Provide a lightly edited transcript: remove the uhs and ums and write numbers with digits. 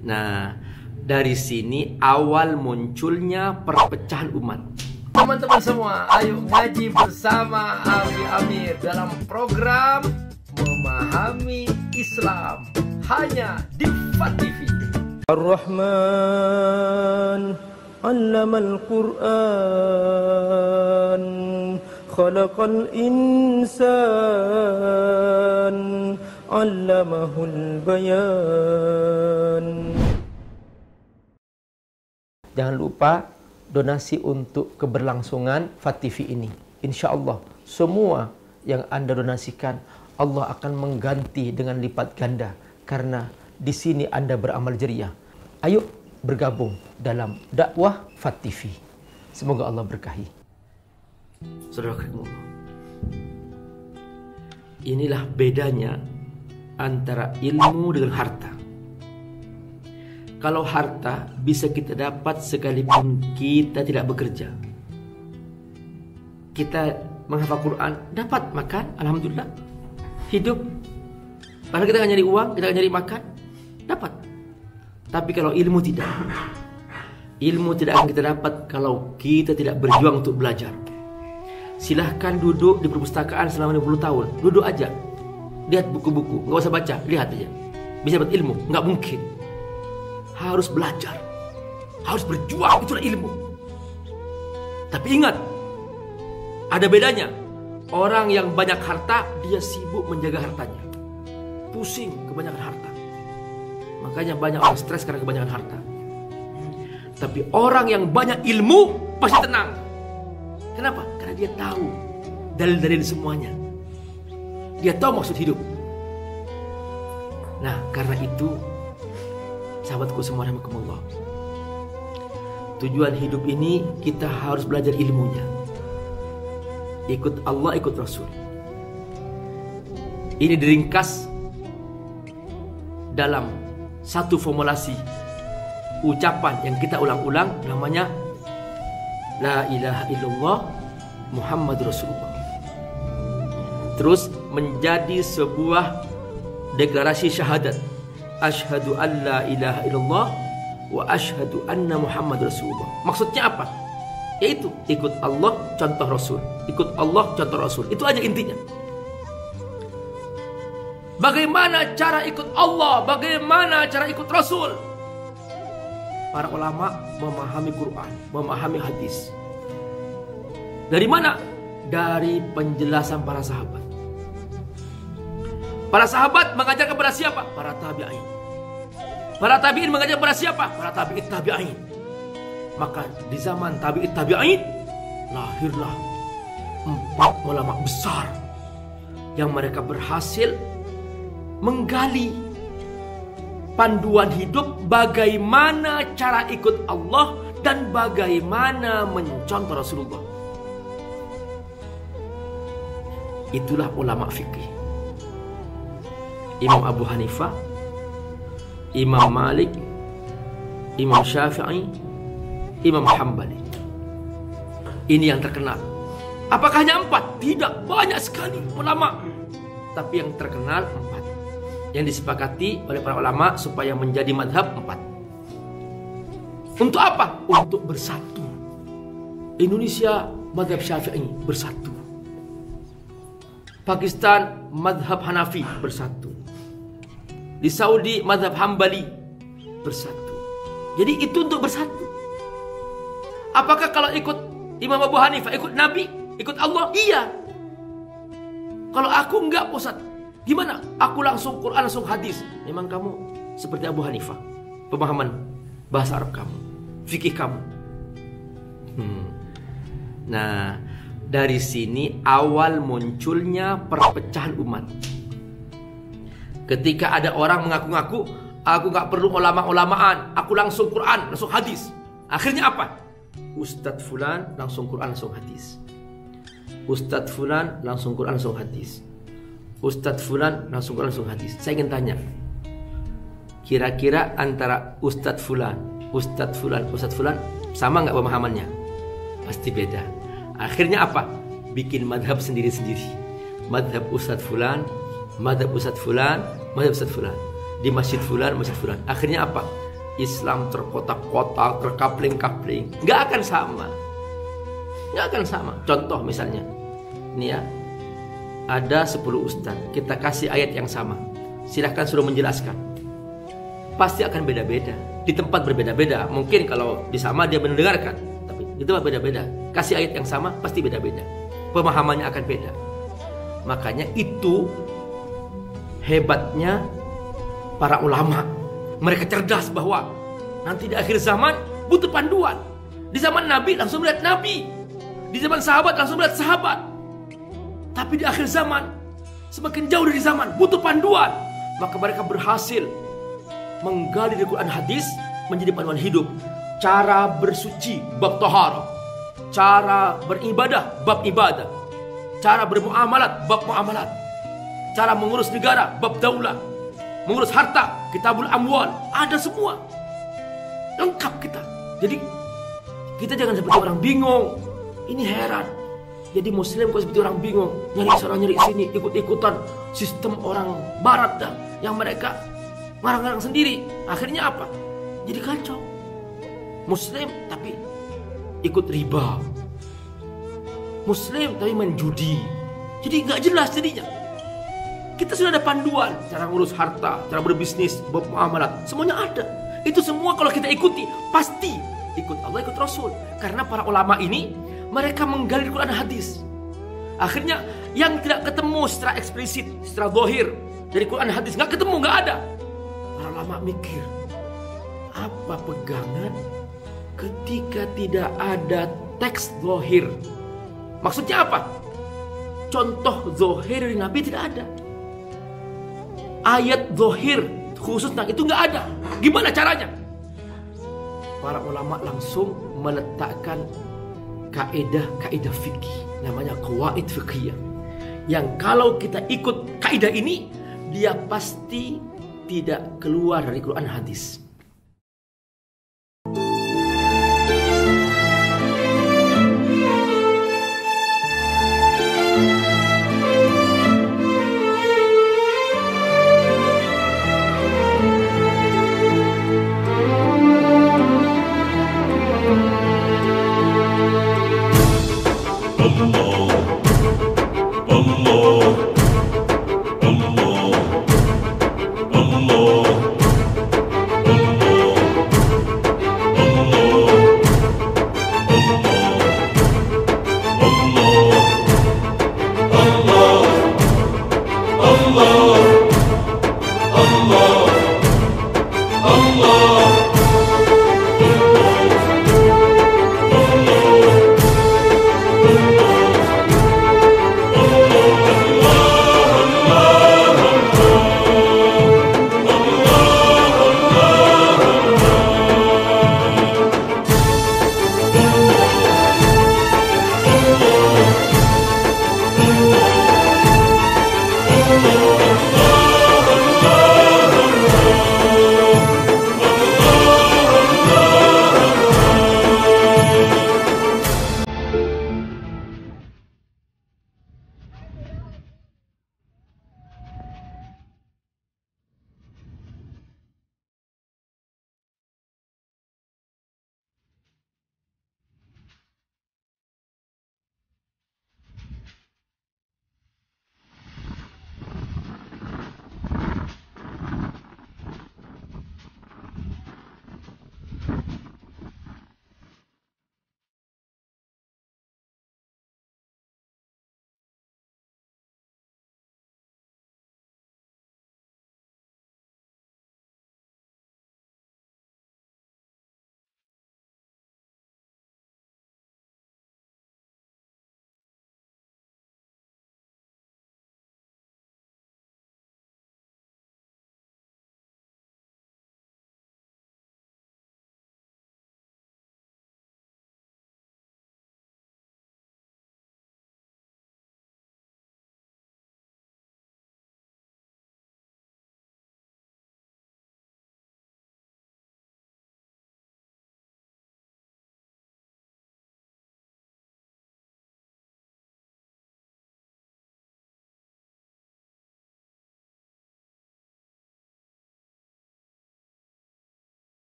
Nah, dari sini awal munculnya perpecahan umat. Teman-teman semua, ayo ngaji bersama Abi Amir dalam program Memahami Islam hanya di FAT TV. Ar-Rahman 'allamal Qur'an, khalaqal insan, 'allamahul bayan. Jangan lupa donasi untuk keberlangsungan FAT TV ini. Insya Allah semua yang Anda donasikan Allah akan mengganti dengan lipat ganda, karena di sini Anda beramal jariah. Ayo bergabung dalam dakwah FAT TV. Semoga Allah berkahi. Saudara-saudaraku, inilah bedanya antara ilmu dengan harta. Kalau harta bisa kita dapat sekalipun kita tidak bekerja. Kita menghafal Quran, dapat makan, alhamdulillah. Hidup. Karena kita akan nyari uang, kita akan nyari makan, dapat. Tapi kalau ilmu tidak. Ilmu tidak akan kita dapat kalau kita tidak berjuang untuk belajar. Silahkan duduk di perpustakaan selama 20 tahun. Duduk aja. Lihat buku-buku, nggak usah baca, lihat aja. Bisa dapat ilmu? Nggak mungkin. Harus belajar, harus berjuang, itulah ilmu. Tapi ingat, ada bedanya. Orang yang banyak harta, dia sibuk menjaga hartanya, pusing kebanyakan harta. Makanya banyak orang stres karena kebanyakan harta. Tapi orang yang banyak ilmu pasti tenang. Kenapa? Karena dia tahu dalil-dalil semuanya. Dia tahu maksud hidup. Nah, karena itu sahabatku semua, rahimakumullah, tujuan hidup ini kita harus belajar ilmunya. Ikut Allah, ikut Rasul. Ini diringkas dalam satu formulasi ucapan yang kita ulang-ulang, namanya La ilaha illallah Muhammad Rasulullah. Terus menjadi sebuah deklarasi syahadat. Asyhadu an la ilaha illallah wa asyhadu anna Muhammad Rasulullah. Maksudnya apa? Yaitu ikut Allah, contoh Rasul. Ikut Allah, contoh Rasul. Itu aja intinya. Bagaimana cara ikut Allah? Bagaimana cara ikut Rasul? Para ulama memahami Quran, memahami hadis. Dari mana? Dari penjelasan para sahabat. Para sahabat mengajar kepada siapa? Para tabi'in. Para tabi'in mengajar kepada siapa? Para tabi'in tabi'in. Maka di zaman tabi'in tabi'in lahirlah 4 ulama besar yang mereka berhasil menggali panduan hidup, bagaimana cara ikut Allah dan bagaimana mencontoh Rasulullah. Itulah ulama fikih. Imam Abu Hanifah, Imam Malik, Imam Syafi'i, Imam Hambali. Ini yang terkenal. Apakah hanya 4? Tidak, banyak sekali ulama. Tapi yang terkenal 4. Yang disepakati oleh para ulama supaya menjadi madhab 4. Untuk apa? Untuk bersatu. Indonesia madhab Syafi'i bersatu. Pakistan madhab Hanafi bersatu. Di Saudi mazhab Hambali bersatu. Jadi itu untuk bersatu. Apakah kalau ikut Imam Abu Hanifah, ikut Nabi, ikut Allah? Iya. Kalau aku enggak, Ustaz, gimana? Aku langsung Quran, langsung hadis. Memang kamu seperti Abu Hanifah. Pemahaman bahasa Arab kamu, fikih kamu. Nah, dari sini awal munculnya perpecahan umat. Ketika ada orang mengaku-ngaku, aku gak perlu ulama-ulamaan, aku langsung Quran, langsung hadis. Akhirnya apa? Ustadz Fulan langsung Quran, langsung hadis. Ustadz Fulan langsung Quran, langsung hadis. Ustadz Fulan langsung Quran, langsung hadis. Saya ingin tanya, kira-kira antara Ustadz Fulan, Ustadz Fulan, Ustadz Fulan sama gak pemahamannya? Pasti beda. Akhirnya apa? Bikin madhab sendiri-sendiri. Madhab Ustadz Fulan, madhab Ustadz Fulan, madhab Ustadz Fulan. Di masjid Fulan, masjid Fulan. Akhirnya apa? Islam terkotak-kotak, terkapling-kapling. Nggak akan sama. Nggak akan sama. Contoh misalnya, ini ya, ada 10 ustaz, kita kasih ayat yang sama. Silahkan suruh menjelaskan. Pasti akan beda-beda. Di tempat berbeda-beda. Mungkin kalau di sama dia mendengarkan, tapi di tempat beda-beda. Kasih ayat yang sama, pasti beda-beda. Pemahamannya akan beda. Makanya itu hebatnya para ulama. Mereka cerdas bahwa nanti di akhir zaman butuh panduan. Di zaman Nabi langsung melihat Nabi. Di zaman sahabat langsung melihat sahabat. Tapi di akhir zaman, semakin jauh dari zaman, butuh panduan. Maka mereka berhasil menggali dari Quran hadis menjadi panduan hidup. Cara bersuci, bab taharah. Cara beribadah, bab ibadah. Cara bermuamalat, bab muamalat. Cara mengurus negara, bab daulah. Mengurus harta, kitabul amwal. Ada semua. Lengkap kita. Jadi kita jangan seperti orang bingung. Ini heran. Jadi muslim kok seperti orang bingung. Nyari sana nyari sini, ikut-ikutan sistem orang barat dah. Yang mereka ngarang-ngarang sendiri. Akhirnya apa? Jadi kacau. Muslim tapi ikut riba. Muslim tapi main judi. Jadi nggak jelas jadinya. Kita sudah ada panduan, cara ngurus harta, cara berbisnis, bermuamalat, semuanya ada. Itu semua kalau kita ikuti, pasti ikut Allah, ikut Rasul. Karena para ulama ini, mereka menggali Quran hadis. Akhirnya yang tidak ketemu secara eksplisit, secara zahir dari Quran hadis, nggak ketemu, nggak ada. Para ulama mikir, apa pegangan ketika tidak ada teks zahir? Maksudnya apa? Contoh zahir dari Nabi tidak ada. Ayat zahir khusus tentang itu nggak ada. Gimana caranya? Para ulama langsung meletakkan kaidah fikih, namanya qawaid fiqhiyah. Yang kalau kita ikut kaidah ini, dia pasti tidak keluar dari Quran hadis.